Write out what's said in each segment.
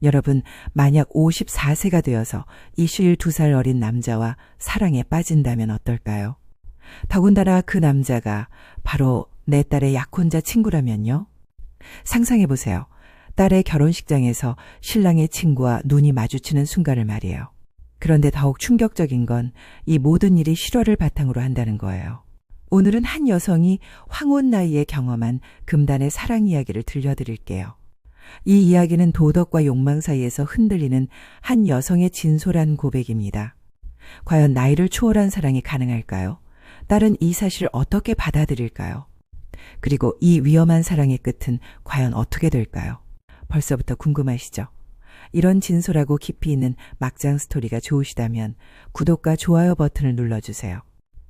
여러분, 만약 54세가 되어서 22살 어린 남자와 사랑에 빠진다면 어떨까요? 더군다나 그 남자가 바로 내 딸의 약혼자 친구라면요? 상상해보세요. 딸의 결혼식장에서 신랑의 친구와 눈이 마주치는 순간을 말이에요. 그런데 더욱 충격적인 건 이 모든 일이 실화를 바탕으로 한다는 거예요. 오늘은 한 여성이 황혼 나이에 경험한 금단의 사랑 이야기를 들려드릴게요. 이 이야기는 도덕과 욕망 사이에서 흔들리는 한 여성의 진솔한 고백입니다. 과연 나이를 초월한 사랑이 가능할까요? 딸은 이 사실을 어떻게 받아들일까요? 그리고 이 위험한 사랑의 끝은 과연 어떻게 될까요? 벌써부터 궁금하시죠? 이런 진솔하고 깊이 있는 막장 스토리가 좋으시다면 구독과 좋아요 버튼을 눌러주세요.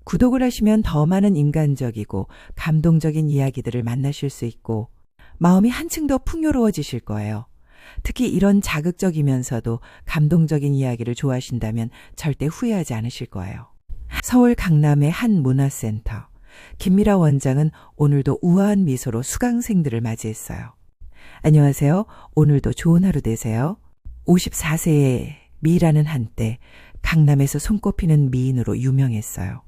구독을 하시면 더 많은 인간적이고 감동적인 이야기들을 만나실 수 있고 마음이 한층 더 풍요로워지실 거예요. 특히 이런 자극적이면서도 감동적인 이야기를 좋아하신다면 절대 후회하지 않으실 거예요. 서울 강남의 한 문화센터. 김미라 원장은 오늘도 우아한 미소로 수강생들을 맞이했어요. 안녕하세요. 오늘도 좋은 하루 되세요. 54세의 미라는 한때 강남에서 손꼽히는 미인으로 유명했어요.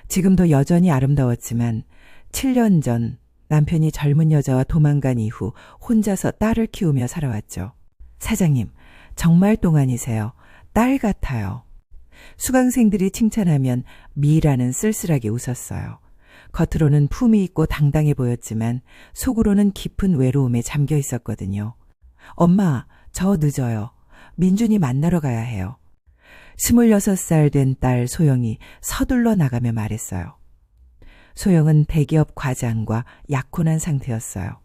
지금도 여전히 아름다웠지만 7년 전 남편이 젊은 여자와 도망간 이후 혼자서 딸을 키우며 살아왔죠. 사장님, 정말 동안이세요. 딸 같아요. 수강생들이 칭찬하면 미라는 쓸쓸하게 웃었어요. 겉으로는 품위 있고 당당해 보였지만 속으로는 깊은 외로움에 잠겨 있었거든요. 엄마, 저 늦어요. 민준이 만나러 가야 해요. 26살 된 딸 소영이 서둘러 나가며 말했어요. 소영은 대기업 과장과 약혼한 상태였어요.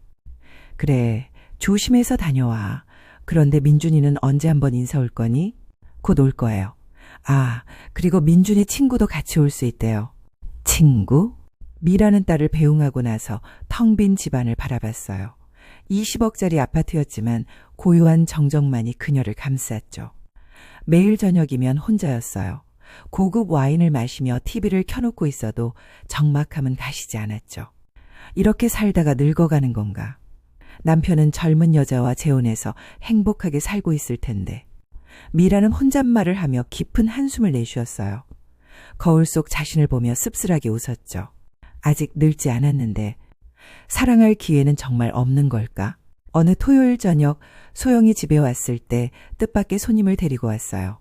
그래, 조심해서 다녀와. 그런데 민준이는 언제 한번 인사 올 거니? 곧 올 거예요. 아, 그리고 민준이 친구도 같이 올 수 있대요. 친구? 미라는 딸을 배웅하고 나서 텅 빈 집안을 바라봤어요. 20억짜리 아파트였지만 고요한 정적만이 그녀를 감쌌죠. 매일 저녁이면 혼자였어요. 고급 와인을 마시며 TV를 켜놓고 있어도 적막함은 가시지 않았죠. 이렇게 살다가 늙어가는 건가? 남편은 젊은 여자와 재혼해서 행복하게 살고 있을 텐데. 미라는 혼잣말을 하며 깊은 한숨을 내쉬었어요. 거울 속 자신을 보며 씁쓸하게 웃었죠. 아직 늙지 않았는데 사랑할 기회는 정말 없는 걸까? 어느 토요일 저녁 소영이 집에 왔을 때 뜻밖의 손님을 데리고 왔어요.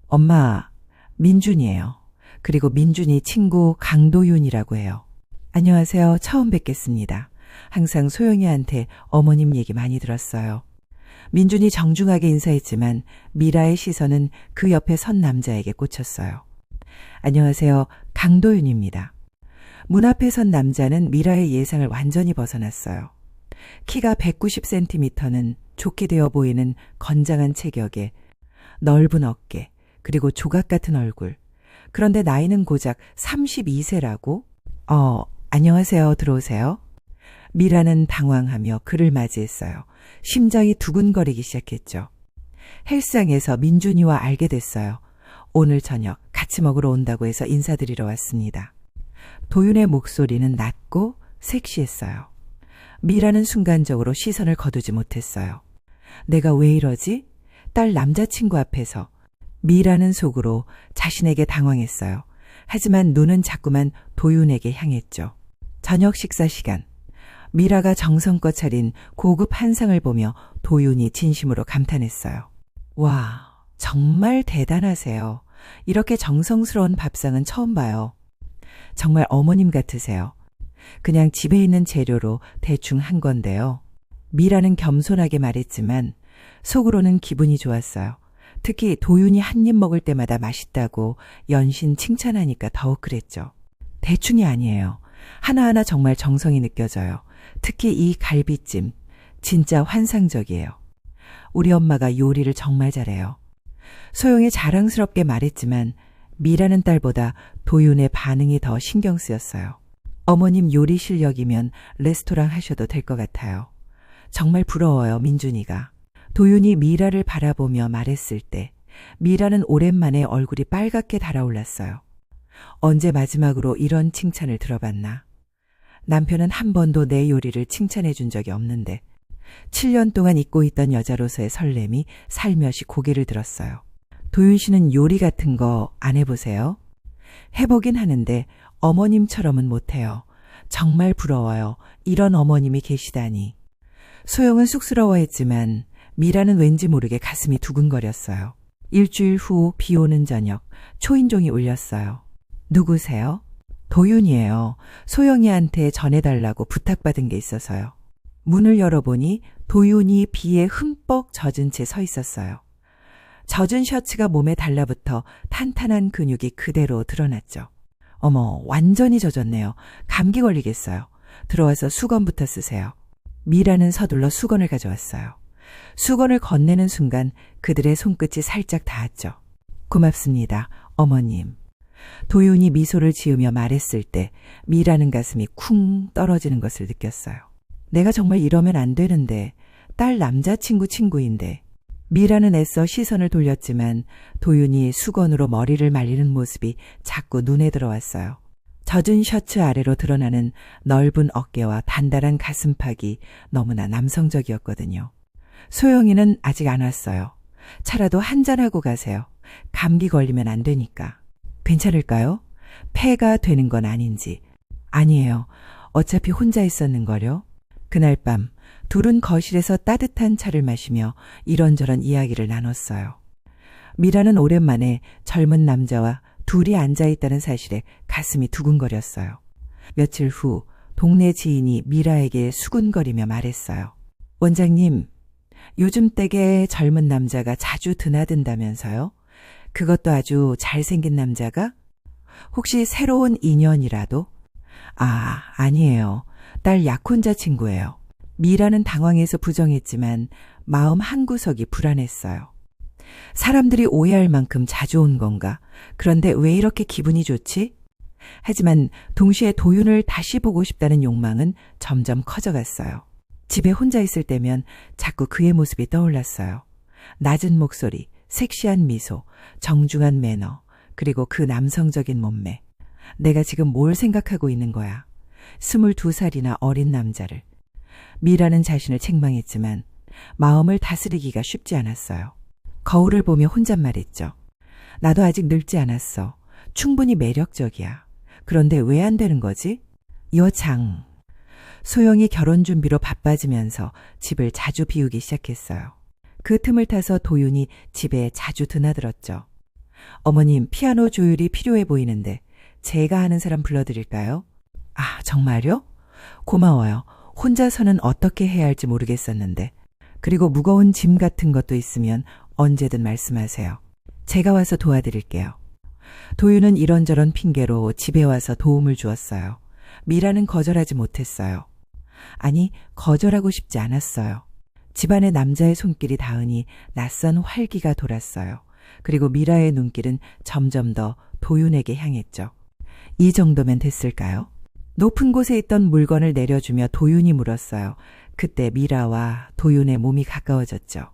엄마, 민준이에요. 그리고 민준이 친구 강도윤이라고 해요. 안녕하세요. 처음 뵙겠습니다. 항상 소영이한테 어머님 얘기 많이 들었어요. 민준이 정중하게 인사했지만 미라의 시선은 그 옆에 선 남자에게 꽂혔어요. 안녕하세요. 강도윤입니다. 문 앞에 선 남자는 미라의 예상을 완전히 벗어났어요. 키가 190cm는 좋게 되어 보이는 건장한 체격에 넓은 어깨, 그리고 조각 같은 얼굴. 그런데 나이는 고작 32세라고? 안녕하세요. 들어오세요. 미라는 당황하며 그를 맞이했어요. 심장이 두근거리기 시작했죠. 헬스장에서 민준이와 알게 됐어요. 오늘 저녁 같이 먹으러 온다고 해서 인사드리러 왔습니다. 도윤의 목소리는 낮고 섹시했어요. 미라는 순간적으로 시선을 거두지 못했어요. 내가 왜 이러지? 딸 남자친구 앞에서. 미라는 속으로 자신에게 당황했어요. 하지만 눈은 자꾸만 도윤에게 향했죠. 저녁 식사 시간. 미라가 정성껏 차린 고급 한상을 보며 도윤이 진심으로 감탄했어요. 와, 정말 대단하세요. 이렇게 정성스러운 밥상은 처음 봐요. 정말 어머님 같으세요. 그냥 집에 있는 재료로 대충 한 건데요. 미라는 겸손하게 말했지만 속으로는 기분이 좋았어요. 특히 도윤이 한 입 먹을 때마다 맛있다고 연신 칭찬하니까 더욱 그랬죠. 대충이 아니에요. 하나하나 정말 정성이 느껴져요. 특히 이 갈비찜, 진짜 환상적이에요. 우리 엄마가 요리를 정말 잘해요. 소영이 자랑스럽게 말했지만 미라는 딸보다 도윤의 반응이 더 신경 쓰였어요. 어머님 요리 실력이면 레스토랑 하셔도 될 것 같아요. 정말 부러워요, 민준이가. 도윤이 미라를 바라보며 말했을 때 미라는 오랜만에 얼굴이 빨갛게 달아올랐어요. 언제 마지막으로 이런 칭찬을 들어봤나? 남편은 한 번도 내 요리를 칭찬해 준 적이 없는데 7년 동안 잊고 있던 여자로서의 설렘이 살며시 고개를 들었어요. 도윤 씨는 요리 같은 거 안 해보세요? 해보긴 하는데 어머님처럼은 못해요. 정말 부러워요. 이런 어머님이 계시다니. 소영은 쑥스러워했지만 미라는 왠지 모르게 가슴이 두근거렸어요. 일주일 후 비 오는 저녁 초인종이 울렸어요. 누구세요? 도윤이에요. 소영이한테 전해달라고 부탁받은 게 있어서요. 문을 열어보니 도윤이 비에 흠뻑 젖은 채 서 있었어요. 젖은 셔츠가 몸에 달라붙어 탄탄한 근육이 그대로 드러났죠. 어머, 완전히 젖었네요. 감기 걸리겠어요. 들어와서 수건부터 쓰세요. 미라는 서둘러 수건을 가져왔어요. 수건을 건네는 순간 그들의 손끝이 살짝 닿았죠. 고맙습니다, 어머님. 도윤이 미소를 지으며 말했을 때 미라는 가슴이 쿵 떨어지는 것을 느꼈어요. 내가 정말 이러면 안 되는데, 딸 남자친구 친구인데. 미라는 애써 시선을 돌렸지만 도윤이 수건으로 머리를 말리는 모습이 자꾸 눈에 들어왔어요. 젖은 셔츠 아래로 드러나는 넓은 어깨와 단단한 가슴팍이 너무나 남성적이었거든요. 소영이는 아직 안 왔어요. 차라도 한잔하고 가세요. 감기 걸리면 안 되니까. 괜찮을까요? 폐가 되는 건 아닌지. 아니에요. 어차피 혼자 있었는걸요. 그날 밤 둘은 거실에서 따뜻한 차를 마시며 이런저런 이야기를 나눴어요. 미라는 오랜만에 젊은 남자와 둘이 앉아있다는 사실에 가슴이 두근거렸어요. 며칠 후 동네 지인이 미라에게 수군거리며 말했어요. 원장님, 요즘 댁에 젊은 남자가 자주 드나든다면서요? 그것도 아주 잘생긴 남자가? 혹시 새로운 인연이라도? 아, 아니에요. 딸 약혼자 친구예요. 미라는 당황해서 부정했지만 마음 한구석이 불안했어요. 사람들이 오해할 만큼 자주 온 건가? 그런데 왜 이렇게 기분이 좋지? 하지만 동시에 도윤을 다시 보고 싶다는 욕망은 점점 커져갔어요. 집에 혼자 있을 때면 자꾸 그의 모습이 떠올랐어요. 낮은 목소리, 섹시한 미소, 정중한 매너, 그리고 그 남성적인 몸매. 내가 지금 뭘 생각하고 있는 거야? 22살이나 어린 남자를. 미라는 자신을 책망했지만 마음을 다스리기가 쉽지 않았어요. 거울을 보며 혼잣말했죠. 나도 아직 늙지 않았어. 충분히 매력적이야. 그런데 왜 안 되는 거지? 여장. 소영이 결혼 준비로 바빠지면서 집을 자주 비우기 시작했어요. 그 틈을 타서 도윤이 집에 자주 드나들었죠. 어머님, 피아노 조율이 필요해 보이는데 제가 하는 사람 불러드릴까요? 아, 정말요? 고마워요. 혼자서는 어떻게 해야 할지 모르겠었는데. 그리고 무거운 짐 같은 것도 있으면 언제든 말씀하세요. 제가 와서 도와드릴게요. 도윤은 이런저런 핑계로 집에 와서 도움을 주었어요. 미라는 거절하지 못했어요. 아니, 거절하고 싶지 않았어요. 집안에 남자의 손길이 닿으니 낯선 활기가 돌았어요. 그리고 미라의 눈길은 점점 더 도윤에게 향했죠. 이 정도면 됐을까요? 높은 곳에 있던 물건을 내려주며 도윤이 물었어요. 그때 미라와 도윤의 몸이 가까워졌죠.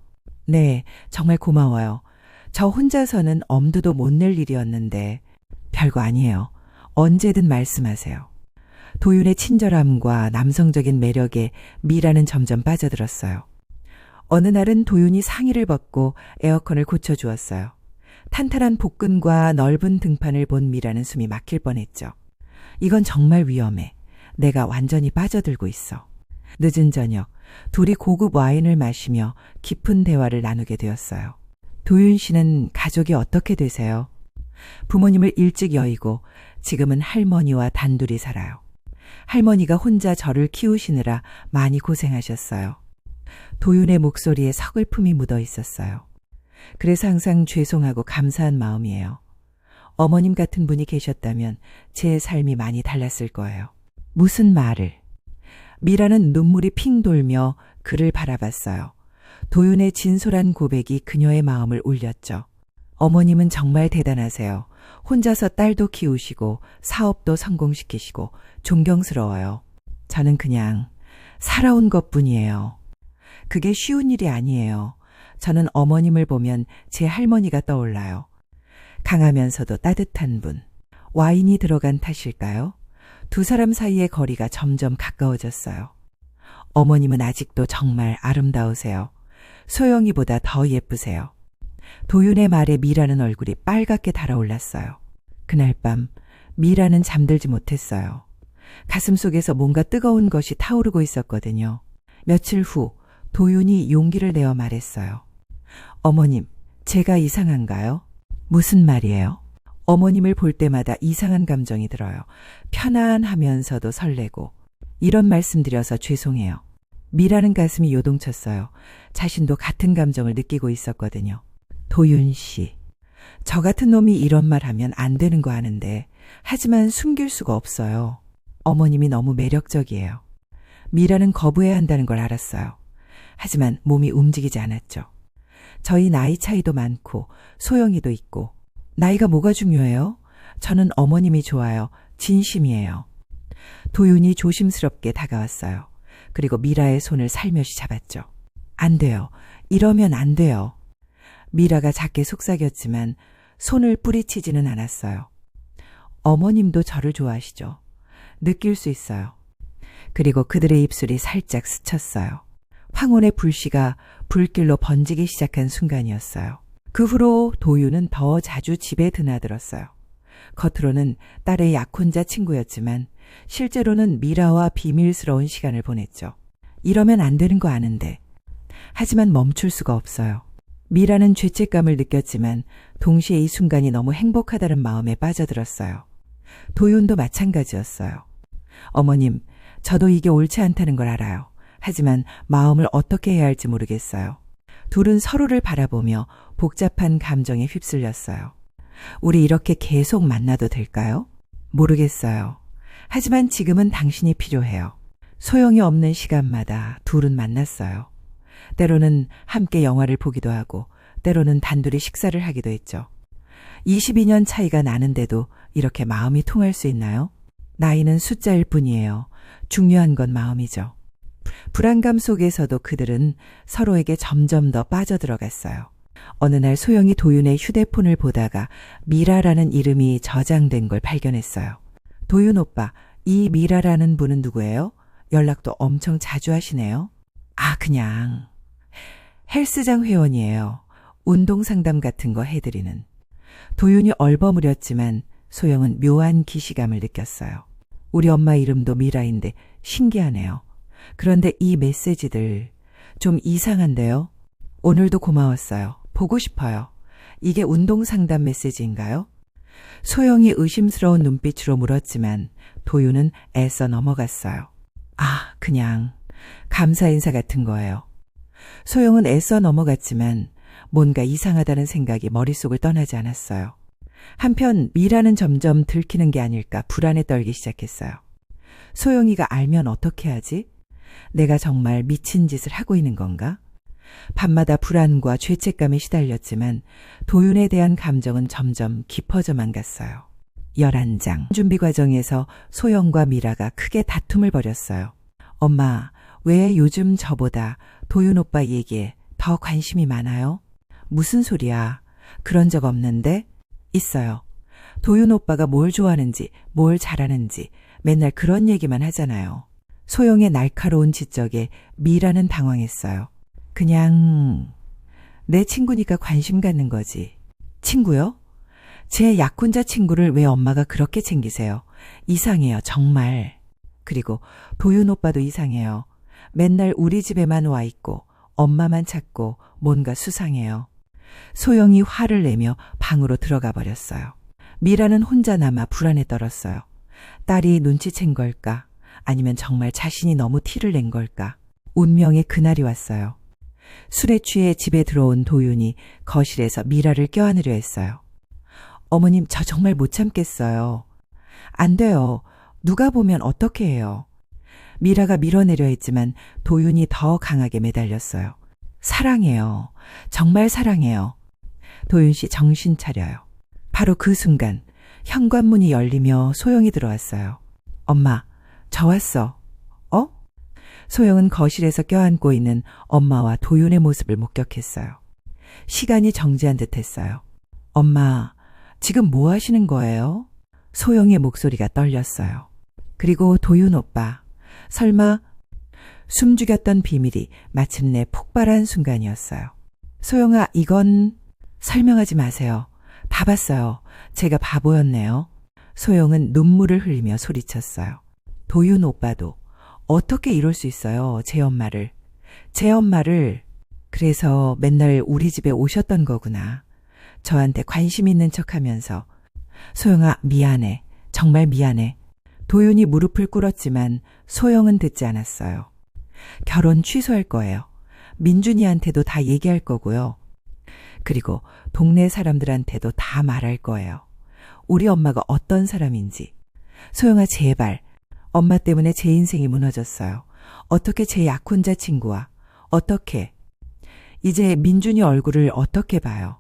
네, 정말 고마워요. 저 혼자서는 엄두도 못 낼 일이었는데 별거 아니에요. 언제든 말씀하세요. 도윤의 친절함과 남성적인 매력에 미라는 점점 빠져들었어요. 어느 날은 도윤이 상의를 벗고 에어컨을 고쳐주었어요. 탄탄한 복근과 넓은 등판을 본 미라는 숨이 막힐 뻔했죠. 이건 정말 위험해. 내가 완전히 빠져들고 있어. 늦은 저녁, 둘이 고급 와인을 마시며 깊은 대화를 나누게 되었어요. 도윤 씨는 가족이 어떻게 되세요? 부모님을 일찍 여의고 지금은 할머니와 단둘이 살아요. 할머니가 혼자 저를 키우시느라 많이 고생하셨어요. 도윤의 목소리에 서글픔이 묻어 있었어요. 그래서 항상 죄송하고 감사한 마음이에요. 어머님 같은 분이 계셨다면 제 삶이 많이 달랐을 거예요. 무슨 말을? 미라는 눈물이 핑 돌며 그를 바라봤어요. 도윤의 진솔한 고백이 그녀의 마음을 울렸죠. 어머님은 정말 대단하세요. 혼자서 딸도 키우시고 사업도 성공시키시고 존경스러워요. 저는 그냥 살아온 것뿐이에요. 그게 쉬운 일이 아니에요. 저는 어머님을 보면 제 할머니가 떠올라요. 강하면서도 따뜻한 분. 와인이 들어간 탓일까요? 두 사람 사이의 거리가 점점 가까워졌어요. 어머님은 아직도 정말 아름다우세요. 소영이보다 더 예쁘세요. 도윤의 말에 미라는 얼굴이 빨갛게 달아올랐어요. 그날 밤 미라는 잠들지 못했어요. 가슴속에서 뭔가 뜨거운 것이 타오르고 있었거든요. 며칠 후 도윤이 용기를 내어 말했어요. 어머님, 제가 이상한가요? 무슨 말이에요? 어머님을 볼 때마다 이상한 감정이 들어요. 편안하면서도 설레고. 이런 말씀 드려서 죄송해요. 미라는 가슴이 요동쳤어요. 자신도 같은 감정을 느끼고 있었거든요. 도윤 씨, 저 같은 놈이 이런 말 하면 안 되는 거 아는데 하지만 숨길 수가 없어요. 어머님이 너무 매력적이에요. 미라는 거부해야 한다는 걸 알았어요. 하지만 몸이 움직이지 않았죠. 저희 나이 차이도 많고 소영이도 있고 나이가 뭐가 중요해요? 저는 어머님이 좋아요. 진심이에요. 도윤이 조심스럽게 다가왔어요. 그리고 미라의 손을 살며시 잡았죠. 안 돼요. 이러면 안 돼요. 미라가 작게 속삭였지만 손을 뿌리치지는 않았어요. 어머님도 저를 좋아하시죠. 느낄 수 있어요. 그리고 그들의 입술이 살짝 스쳤어요. 황혼의 불씨가 불길로 번지기 시작한 순간이었어요. 그 후로 도윤은 더 자주 집에 드나들었어요. 겉으로는 딸의 약혼자 친구였지만 실제로는 미라와 비밀스러운 시간을 보냈죠. 이러면 안 되는 거 아는데. 하지만 멈출 수가 없어요. 미라는 죄책감을 느꼈지만 동시에 이 순간이 너무 행복하다는 마음에 빠져들었어요. 도윤도 마찬가지였어요. 어머님, 저도 이게 옳지 않다는 걸 알아요. 하지만 마음을 어떻게 해야 할지 모르겠어요. 둘은 서로를 바라보며 복잡한 감정에 휩쓸렸어요. 우리 이렇게 계속 만나도 될까요? 모르겠어요. 하지만 지금은 당신이 필요해요. 소용이 없는 시간마다 둘은 만났어요. 때로는 함께 영화를 보기도 하고 때로는 단둘이 식사를 하기도 했죠. 22년 차이가 나는데도 이렇게 마음이 통할 수 있나요? 나이는 숫자일 뿐이에요. 중요한 건 마음이죠. 불안감 속에서도 그들은 서로에게 점점 더 빠져들어갔어요. 어느 날 소영이 도윤의 휴대폰을 보다가 미라라는 이름이 저장된 걸 발견했어요. 도윤 오빠, 이 미라라는 분은 누구예요? 연락도 엄청 자주 하시네요. 아, 그냥 헬스장 회원이에요. 운동 상담 같은 거 해드리는. 도윤이 얼버무렸지만 소영은 묘한 기시감을 느꼈어요. 우리 엄마 이름도 미라인데 신기하네요. 그런데 이 메시지들 좀 이상한데요? 오늘도 고마웠어요. 보고 싶어요. 이게 운동 상담 메시지인가요? 소영이 의심스러운 눈빛으로 물었지만 도윤은 애써 넘어갔어요. 아, 그냥 감사 인사 같은 거예요. 소영은 애써 넘어갔지만 뭔가 이상하다는 생각이 머릿속을 떠나지 않았어요. 한편 미라는 점점 들키는 게 아닐까 불안에 떨기 시작했어요. 소영이가 알면 어떻게 하지? 내가 정말 미친 짓을 하고 있는 건가? 밤마다 불안과 죄책감에 시달렸지만 도윤에 대한 감정은 점점 깊어져만 갔어요. 11장 준비 과정에서 소영과 미라가 크게 다툼을 벌였어요. 엄마, 왜 요즘 저보다 도윤 오빠 얘기에 더 관심이 많아요? 무슨 소리야? 그런 적 없는데? 있어요. 도윤 오빠가 뭘 좋아하는지, 뭘 잘하는지 맨날 그런 얘기만 하잖아요. 소영의 날카로운 지적에 미라는 당황했어요. 그냥 내 친구니까 관심 갖는 거지. 친구요? 제 약혼자 친구를 왜 엄마가 그렇게 챙기세요? 이상해요, 정말. 그리고 도윤 오빠도 이상해요. 맨날 우리 집에만 와 있고 엄마만 찾고 뭔가 수상해요. 소영이 화를 내며 방으로 들어가 버렸어요. 미라는 혼자 남아 불안에 떨었어요. 딸이 눈치챈 걸까? 아니면 정말 자신이 너무 티를 낸 걸까? 운명의 그날이 왔어요. 술에 취해 집에 들어온 도윤이 거실에서 미라를 껴안으려 했어요. 어머님, 저 정말 못 참겠어요. 안 돼요. 누가 보면 어떻게 해요? 미라가 밀어내려 했지만 도윤이 더 강하게 매달렸어요. 사랑해요. 정말 사랑해요. 도윤 씨 정신 차려요. 바로 그 순간 현관문이 열리며 소영이 들어왔어요. 엄마, 저 왔어. 어? 소영은 거실에서 껴안고 있는 엄마와 도윤의 모습을 목격했어요. 시간이 정지한 듯했어요. 엄마, 지금 뭐 하시는 거예요? 소영의 목소리가 떨렸어요. 그리고 도윤 오빠, 설마 숨죽였던 비밀이 마침내 폭발한 순간이었어요. 소영아, 이건 설명하지 마세요. 다 봤어요. 제가 바보였네요. 소영은 눈물을 흘리며 소리쳤어요. 도윤 오빠도 어떻게 이럴 수 있어요. 제 엄마를. 그래서 맨날 우리 집에 오셨던 거구나. 저한테 관심 있는 척하면서. 소영아, 미안해. 정말 미안해. 도윤이 무릎을 꿇었지만 소영은 듣지 않았어요. 결혼 취소할 거예요. 민준이한테도 다 얘기할 거고요. 그리고 동네 사람들한테도 다 말할 거예요. 우리 엄마가 어떤 사람인지. 소영아, 제발. 엄마 때문에 제 인생이 무너졌어요. 어떻게 제 약혼자 친구와 어떻게. 이제 민준이 얼굴을 어떻게 봐요?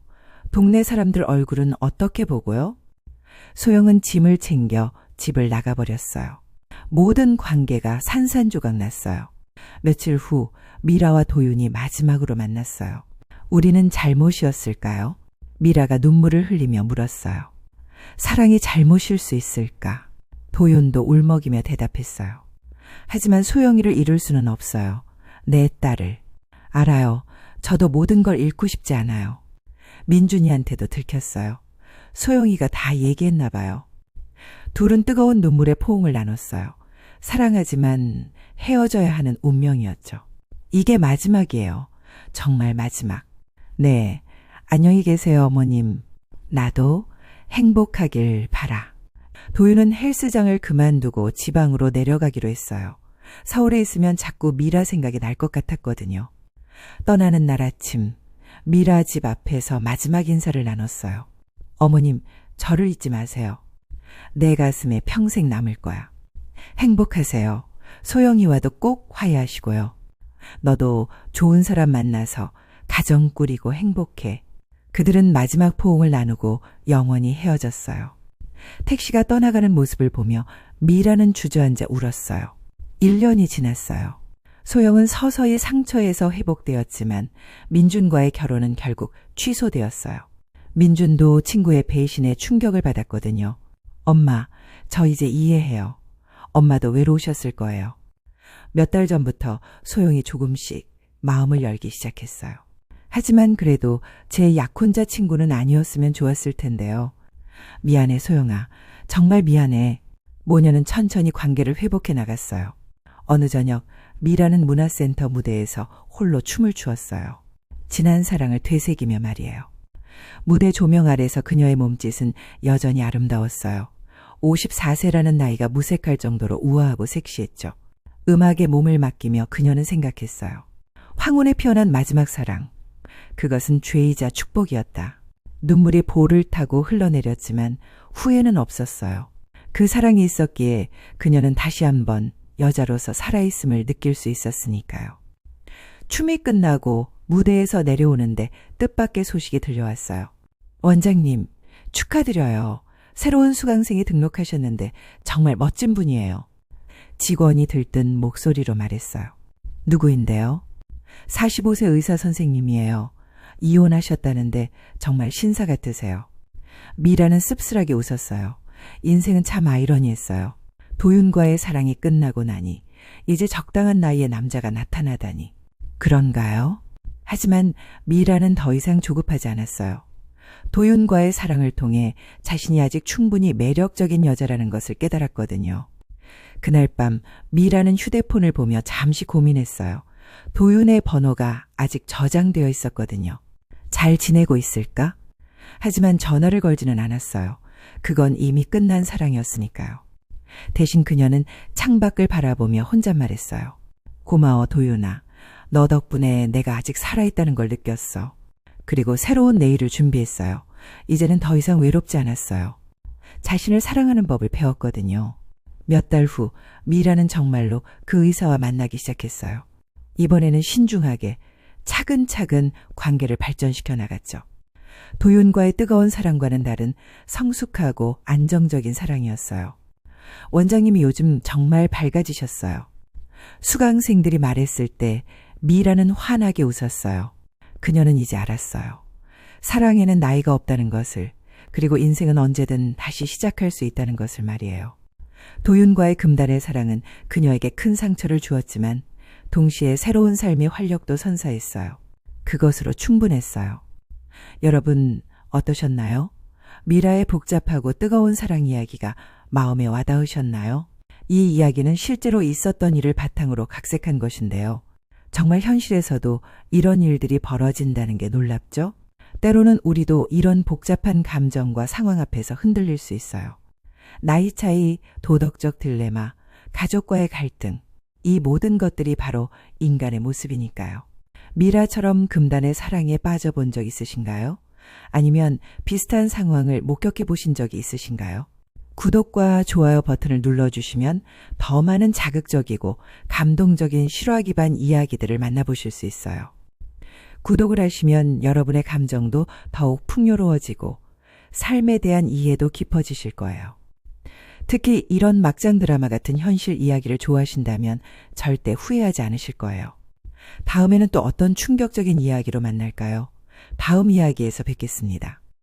동네 사람들 얼굴은 어떻게 보고요? 소영은 짐을 챙겨 집을 나가버렸어요. 모든 관계가 산산조각 났어요. 며칠 후 미라와 도윤이 마지막으로 만났어요. 우리는 잘못이었을까요? 미라가 눈물을 흘리며 물었어요. 사랑이 잘못일 수 있을까? 도윤도 울먹이며 대답했어요. 하지만 소영이를 잃을 수는 없어요. 내 딸을. 알아요. 저도 모든 걸 잃고 싶지 않아요. 민준이한테도 들켰어요. 소영이가 다 얘기했나 봐요. 둘은 뜨거운 눈물의 포옹을 나눴어요. 사랑하지만 헤어져야 하는 운명이었죠. 이게 마지막이에요. 정말 마지막. 네, 안녕히 계세요, 어머님. 나도 행복하길 바라. 도윤은 헬스장을 그만두고 지방으로 내려가기로 했어요. 서울에 있으면 자꾸 미라 생각이 날 것 같았거든요. 떠나는 날 아침, 미라 집 앞에서 마지막 인사를 나눴어요. 어머님, 저를 잊지 마세요. 내 가슴에 평생 남을 거야. 행복하세요. 소영이와도 꼭 화해하시고요. 너도 좋은 사람 만나서 가정 꾸리고 행복해. 그들은 마지막 포옹을 나누고 영원히 헤어졌어요. 택시가 떠나가는 모습을 보며 미라는 주저앉아 울었어요. 1년이 지났어요. 소영은 서서히 상처에서 회복되었지만 민준과의 결혼은 결국 취소되었어요. 민준도 친구의 배신에 충격을 받았거든요. 엄마, 저 이제 이해해요. 엄마도 외로우셨을 거예요. 몇 달 전부터 소영이 조금씩 마음을 열기 시작했어요. 하지만 그래도 제 약혼자 친구는 아니었으면 좋았을 텐데요. 미안해, 소영아. 정말 미안해. 모녀는 천천히 관계를 회복해 나갔어요. 어느 저녁 미라는 문화센터 무대에서 홀로 춤을 추었어요. 지난 사랑을 되새기며 말이에요. 무대 조명 아래서 그녀의 몸짓은 여전히 아름다웠어요. 54세라는 나이가 무색할 정도로 우아하고 섹시했죠. 음악에 몸을 맡기며 그녀는 생각했어요. 황혼에 피어난 마지막 사랑. 그것은 죄이자 축복이었다. 눈물이 볼을 타고 흘러내렸지만 후회는 없었어요. 그 사랑이 있었기에 그녀는 다시 한번 여자로서 살아있음을 느낄 수 있었으니까요. 춤이 끝나고 무대에서 내려오는데 뜻밖의 소식이 들려왔어요. 원장님, 축하드려요. 새로운 수강생이 등록하셨는데 정말 멋진 분이에요. 직원이 들뜬 목소리로 말했어요. 누구인데요? 45세 의사 선생님이에요. 이혼하셨다는데 정말 신사 같으세요. 미라는 씁쓸하게 웃었어요. 인생은 참 아이러니했어요. 도윤과의 사랑이 끝나고 나니 이제 적당한 나이의 남자가 나타나다니. 그런가요? 하지만 미라는 더 이상 조급하지 않았어요. 도윤과의 사랑을 통해 자신이 아직 충분히 매력적인 여자라는 것을 깨달았거든요. 그날 밤 미라는 휴대폰을 보며 잠시 고민했어요. 도윤의 번호가 아직 저장되어 있었거든요. 잘 지내고 있을까? 하지만 전화를 걸지는 않았어요. 그건 이미 끝난 사랑이었으니까요. 대신 그녀는 창밖을 바라보며 혼잣말했어요. 고마워, 도윤아. 너 덕분에 내가 아직 살아있다는 걸 느꼈어. 그리고 새로운 내일을 준비했어요. 이제는 더 이상 외롭지 않았어요. 자신을 사랑하는 법을 배웠거든요. 몇 달 후 미라는 정말로 그 의사와 만나기 시작했어요. 이번에는 신중하게 차근차근 관계를 발전시켜 나갔죠. 도윤과의 뜨거운 사랑과는 다른 성숙하고 안정적인 사랑이었어요. 원장님이 요즘 정말 밝아지셨어요. 수강생들이 말했을 때 미라는 환하게 웃었어요. 그녀는 이제 알았어요. 사랑에는 나이가 없다는 것을, 그리고 인생은 언제든 다시 시작할 수 있다는 것을 말이에요. 도윤과의 금단의 사랑은 그녀에게 큰 상처를 주었지만 동시에 새로운 삶의 활력도 선사했어요. 그것으로 충분했어요. 여러분 어떠셨나요? 미라의 복잡하고 뜨거운 사랑 이야기가 마음에 와닿으셨나요? 이 이야기는 실제로 있었던 일을 바탕으로 각색한 것인데요. 정말 현실에서도 이런 일들이 벌어진다는 게 놀랍죠? 때로는 우리도 이런 복잡한 감정과 상황 앞에서 흔들릴 수 있어요. 나이 차이, 도덕적 딜레마, 가족과의 갈등, 이 모든 것들이 바로 인간의 모습이니까요. 미라처럼 금단의 사랑에 빠져본 적 있으신가요? 아니면 비슷한 상황을 목격해 보신 적이 있으신가요? 구독과 좋아요 버튼을 눌러주시면 더 많은 자극적이고 감동적인 실화 기반 이야기들을 만나보실 수 있어요. 구독을 하시면 여러분의 감정도 더욱 풍요로워지고 삶에 대한 이해도 깊어지실 거예요. 특히 이런 막장 드라마 같은 현실 이야기를 좋아하신다면 절대 후회하지 않으실 거예요. 다음에는 또 어떤 충격적인 이야기로 만날까요? 다음 이야기에서 뵙겠습니다.